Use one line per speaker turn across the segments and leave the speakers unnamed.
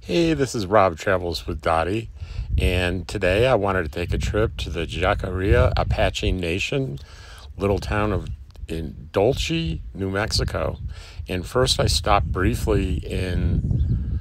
Hey, this is Rob Travels with Dottie, and today I wanted to take a trip to the Jacaria Apache Nation, little town in Dulce, New Mexico. And first I stopped briefly in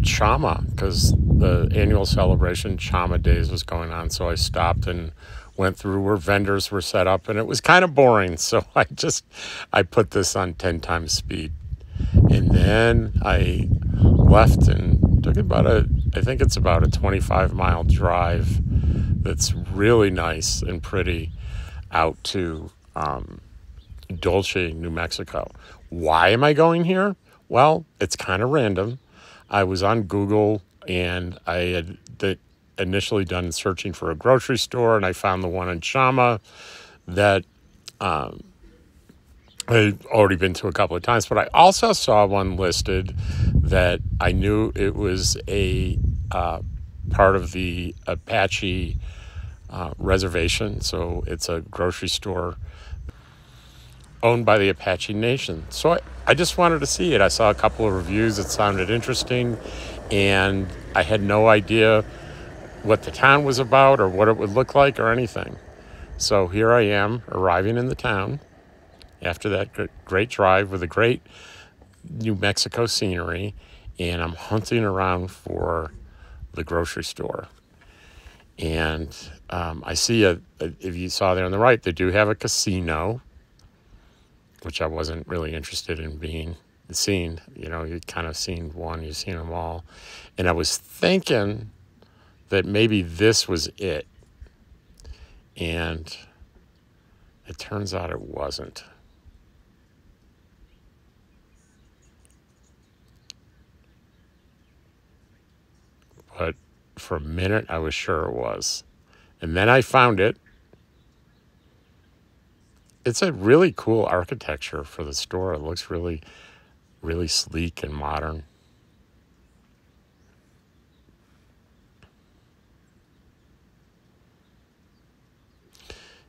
Chama because the annual celebration Chama Days was going on, so I stopped and went through where vendors were set up, and it was kind of boring, so I put this on 10 times speed. And then I left and took I think it's about a 25-mile drive that's really nice and pretty out to Dulce, New Mexico. Why am I going here? Well, it's kind of random. I was on Google and I had initially done searching for a grocery store, and I found the one in Chama that I'd already been to a couple of times, but I also saw one listed that I knew it was a part of the Apache reservation. So it's a grocery store owned by the Apache Nation. So I just wanted to see it. I saw a couple of reviews that sounded interesting, and I had no idea what the town was about or what it would look like or anything. So here I am arriving in the town after that great drive with a great New Mexico scenery, and I'm hunting around for the grocery store. And I see if you saw there on the right, they do have a casino, which I wasn't really interested in being seen. You know, you've kind of seen one, you've seen them all. And I was thinking that maybe this was it. And it turns out it wasn't. But for a minute, I was sure it was. And then I found it. It's a really cool architecture for the store. It looks really, really sleek and modern.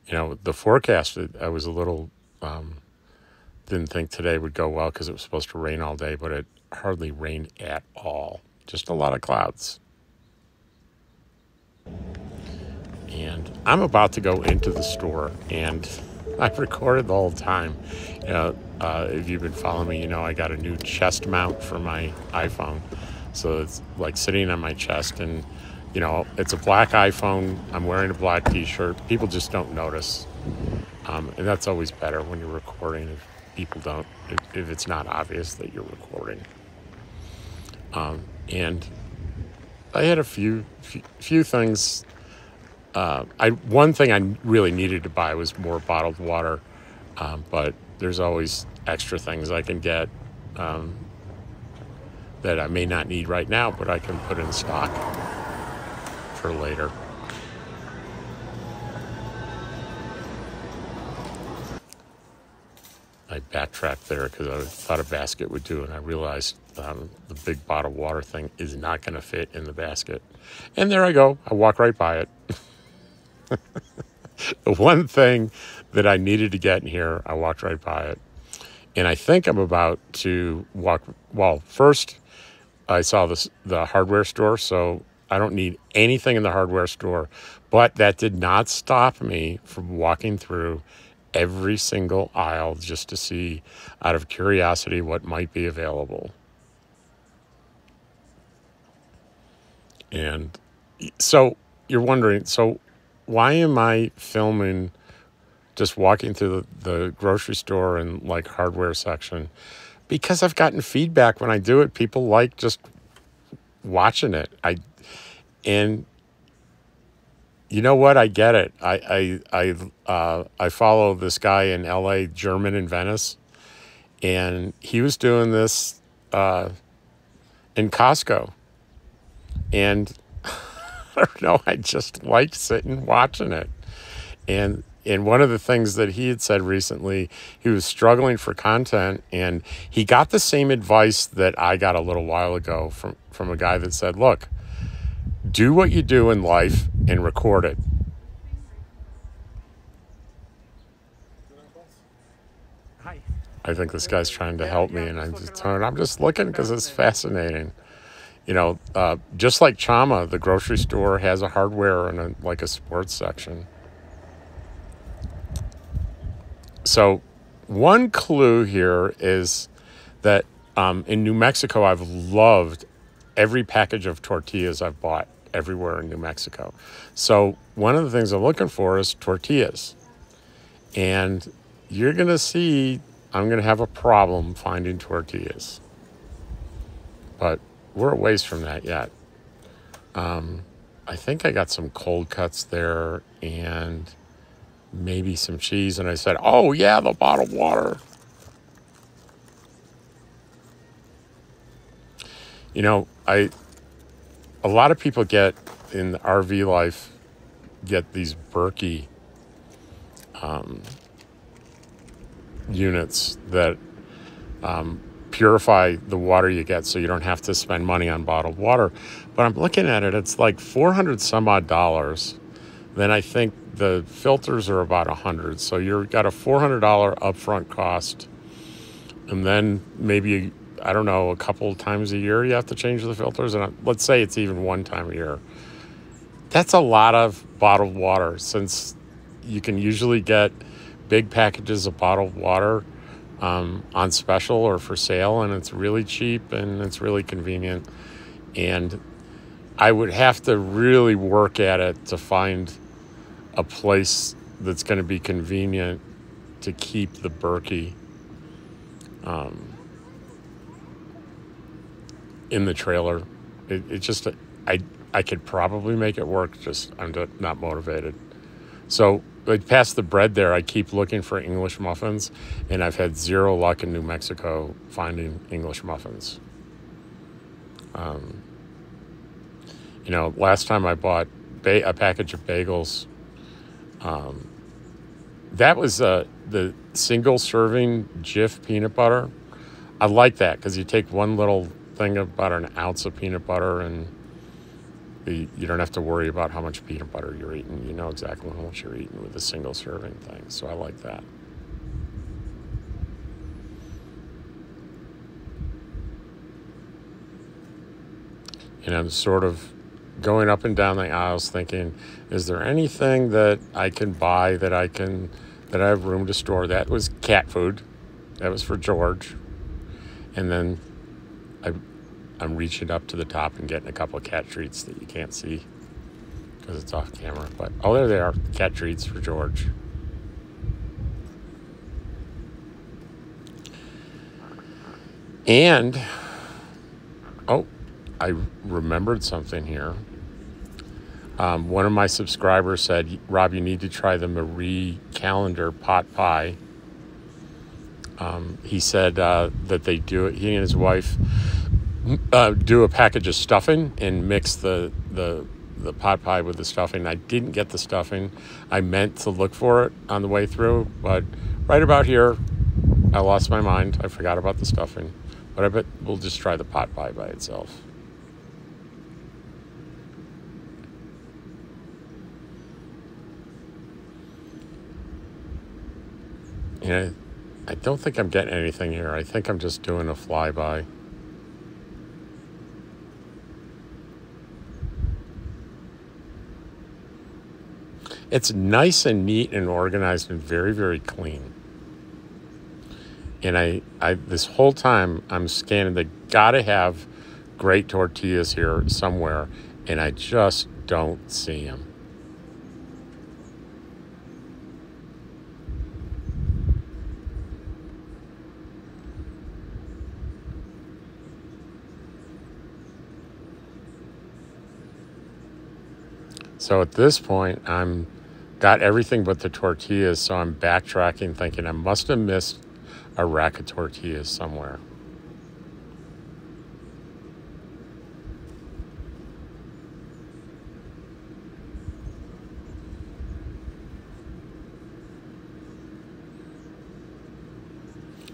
You know, the forecast, I was a little, didn't think today would go well because it was supposed to rain all day, but it hardly rained at all. Just a lot of clouds. And I'm about to go into the store, and I've recorded the whole time. You know, if you've been following me, you know I got a new chest mount for my iPhone. So it's like sitting on my chest, and, you know, it's a black iPhone. I'm wearing a black t-shirt. People just don't notice. And that's always better when you're recording if people don't, if it's not obvious that you're recording. And I had a few things. One thing I really needed to buy was more bottled water, but there's always extra things I can get that I may not need right now, but I can put in stock for later. I backtracked there because I thought a basket would do, and I realized the big bottled water thing is not going to fit in the basket. And there I go. I walk right by it. The one thing that I needed to get in here, I walked right by it. And I think I'm about to walk. Well, first I saw the hardware store, so I don't need anything in the hardware store. But that did not stop me from walking through every single aisle just to see, out of curiosity, what might be available. And so you're wondering, so why am I filming just walking through the grocery store and like hardware section? Because I've gotten feedback when I do it. People like just watching it. And you know what? I get it. I follow this guy in LA, German in Venice, and he was doing this in Costco. And I don't know, I just liked sitting watching it. And one of the things that he had said recently, he was struggling for content, and he got the same advice that I got a little while ago from a guy that said, look, do what you do in life and record it. I think this guy's trying to help me, and I'm just looking because it's fascinating. Just like Chama, the grocery store has a hardware and like a sports section. So one clue here is that in New Mexico, I've loved every package of tortillas I've bought everywhere in New Mexico. So one of the things I'm looking for is tortillas. And you're going to see I'm going to have a problem finding tortillas. But we're a ways from that yet. I think I got some cold cuts there and maybe some cheese. And I said, oh, yeah, the bottled water. A lot of people get in the RV life, get these Berkey units that purify the water you get so you don't have to spend money on bottled water. But I'm looking at it, it's like $400 some odd dollars. Then I think the filters are about $100. So you've got a $400 upfront cost. And then maybe, I don't know, a couple times a year you have to change the filters. And let's say it's even one time a year. That's a lot of bottled water, since you can usually get big packages of bottled water on special or for sale, and it's really cheap and it's really convenient. And I would have to really work at it to find a place that's going to be convenient to keep the Berkey in the trailer. It just, I could probably make it work, just I'm not motivated. So like past the bread there, I keep looking for English muffins, and I've had zero luck in New Mexico finding English muffins. Last time I bought a package of bagels, that was the single serving Jif peanut butter. I like that because you take one little thing of about an ounce of peanut butter, and you don't have to worry about how much peanut butter you're eating. You know exactly how much you're eating with a single serving thing. So I like that. And I'm sort of going up and down the aisles thinking, is there anything that I can buy that I have room to store? That was cat food. That was for George. And then I'm reaching up to the top and getting a couple of cat treats that you can't see because it's off camera. But, oh, there they are, cat treats for George. And, oh, I remembered something here. One of my subscribers said, Rob, you need to try the Marie Callender pot pie. He said that they do it, he and his wife do a package of stuffing and mix the pot pie with the stuffing. I didn't get the stuffing. I meant to look for it on the way through, but right about here, I lost my mind. I forgot about the stuffing. But I bet we'll just try the pot pie by itself. I don't think I'm getting anything here. I think I'm just doing a flyby. It's nice and neat and organized and very, very clean. And I this whole time I'm scanning. They gotta have great tortillas here somewhere, and I just don't see them. So at this point, I'm got everything but the tortillas, so I'm backtracking, thinking I must have missed a rack of tortillas somewhere.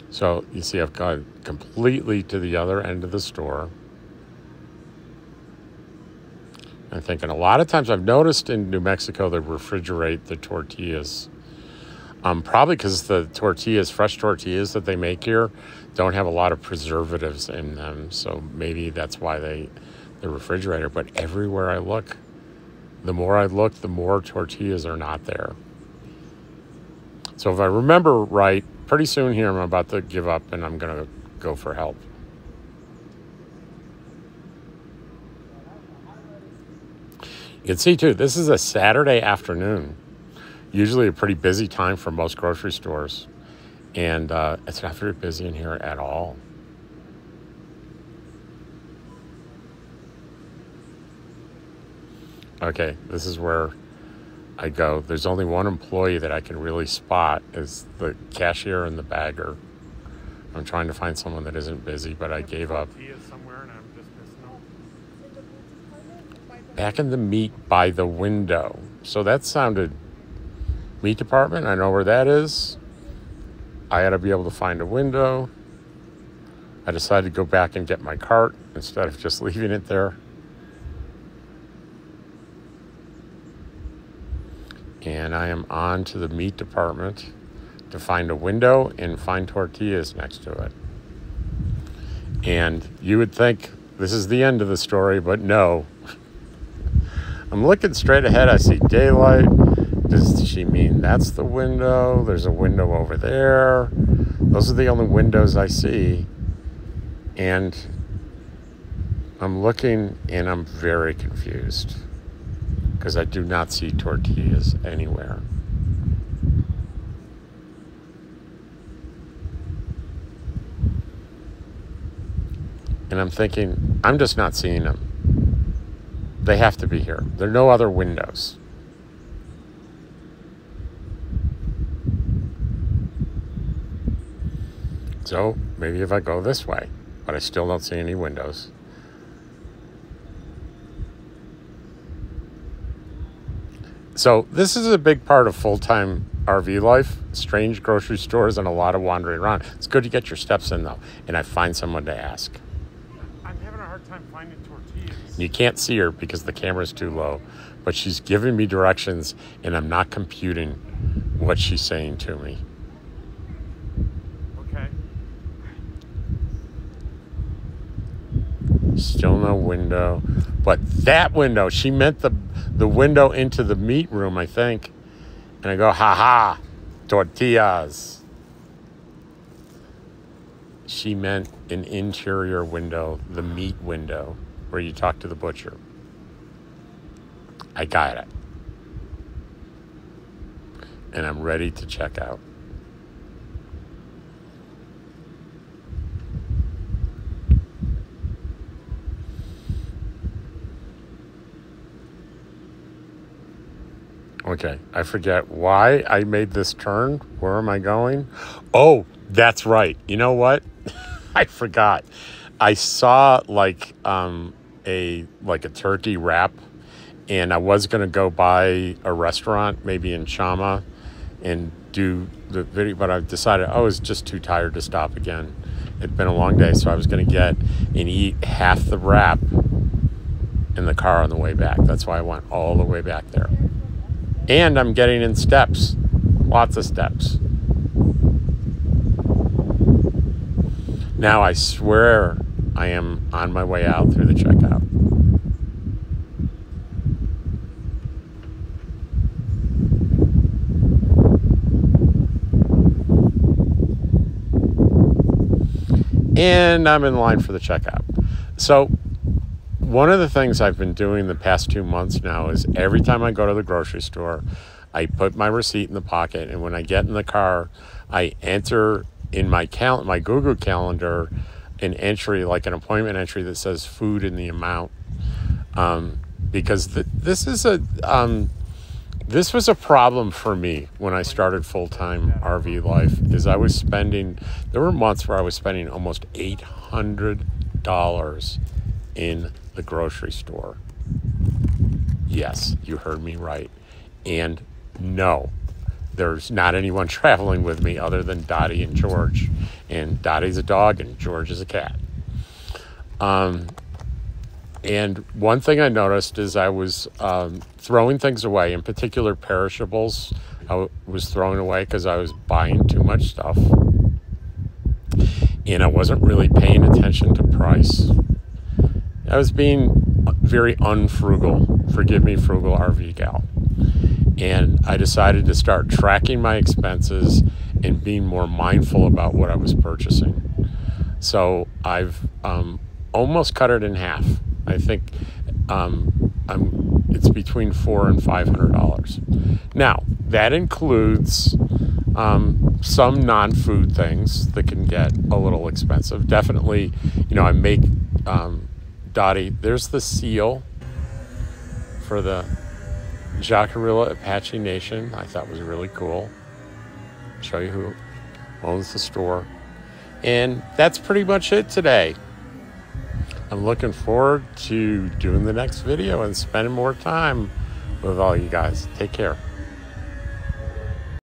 So you see, I've gone completely to the other end of the store. I'm thinking a lot of times I've noticed in New Mexico they refrigerate the tortillas. Probably because the tortillas, fresh tortillas that they make here, don't have a lot of preservatives in them. So maybe that's why the refrigerator. But everywhere I look, the more I look, the more tortillas are not there. So if I remember right, pretty soon here I'm about to give up and I'm going to go for help. You can see too, this is a Saturday afternoon. Usually a pretty busy time for most grocery stores. And it's not very busy in here at all. Okay, this is where I go. There's only one employee that I can really spot is the cashier and the bagger. I'm trying to find someone that isn't busy, but I gave up. Back in the meat by the window. So that sounded... Meat department, I know where that is. I had to be able to find a window. I decided to go back and get my cart instead of just leaving it there. And I am on to the meat department to find a window and find tortillas next to it. And you would think this is the end of the story, but no. I'm looking straight ahead. I see daylight. Does she mean that's the window? There's a window over there. Those are the only windows I see. And I'm looking and I'm very confused because I do not see tortillas anywhere. And I'm thinking, I'm just not seeing them. They have to be here. There are no other windows. So maybe if I go this way, but I still don't see any windows. So this is a big part of full-time RV life, strange grocery stores and a lot of wandering around. It's good to get your steps in though, and I find someone to ask.
I'm having a hard time finding tortillas.
You can't see her because the camera's too low, but she's giving me directions and I'm not computing what she's saying to me. Still no window. But that window, she meant the window into the meat room, I think. And I go, ha, tortillas. She meant an interior window, the meat window, where you talk to the butcher. I got it. And I'm ready to check out. Okay, I forget why I made this turn. Where am I going? Oh, that's right. You know what? I forgot. I saw like a turkey wrap, and I was gonna go by a restaurant, maybe in Chama, and do the video, but I decided I was just too tired to stop again. It'd been a long day, so I was gonna get and eat half the wrap in the car on the way back. That's why I went all the way back there. And I'm getting in steps, lots of steps. Now I swear I am on my way out through the checkout. And I'm in line for the checkout. So one of the things I've been doing the past 2 months now is every time I go to the grocery store, I put my receipt in the pocket, and when I get in the car, I enter in my Google Calendar an entry, like an appointment entry that says food in the amount, because this was a problem for me when I started full-time RV life. Is there were months where I was spending almost $800 in the grocery store. Yes, you heard me right. And no, there's not anyone traveling with me other than Dottie and George. And Dottie's a dog and George is a cat. And one thing I noticed is I was throwing things away, in particular perishables, was throwing away because I was buying too much stuff. And I wasn't really paying attention to price. I was being very unfrugal. Forgive me, frugal RV gal. And I decided to start tracking my expenses and being more mindful about what I was purchasing. So I've almost cut it in half. I think it's between $400 and $500. Now, that includes some non-food things that can get a little expensive. Definitely, I make Dottie. There's the seal for the Jacarilla Apache Nation. I thought was really cool. Show you who owns the store. And that's pretty much it today. I'm looking forward to doing the next video and spending more time with all you guys. Take care.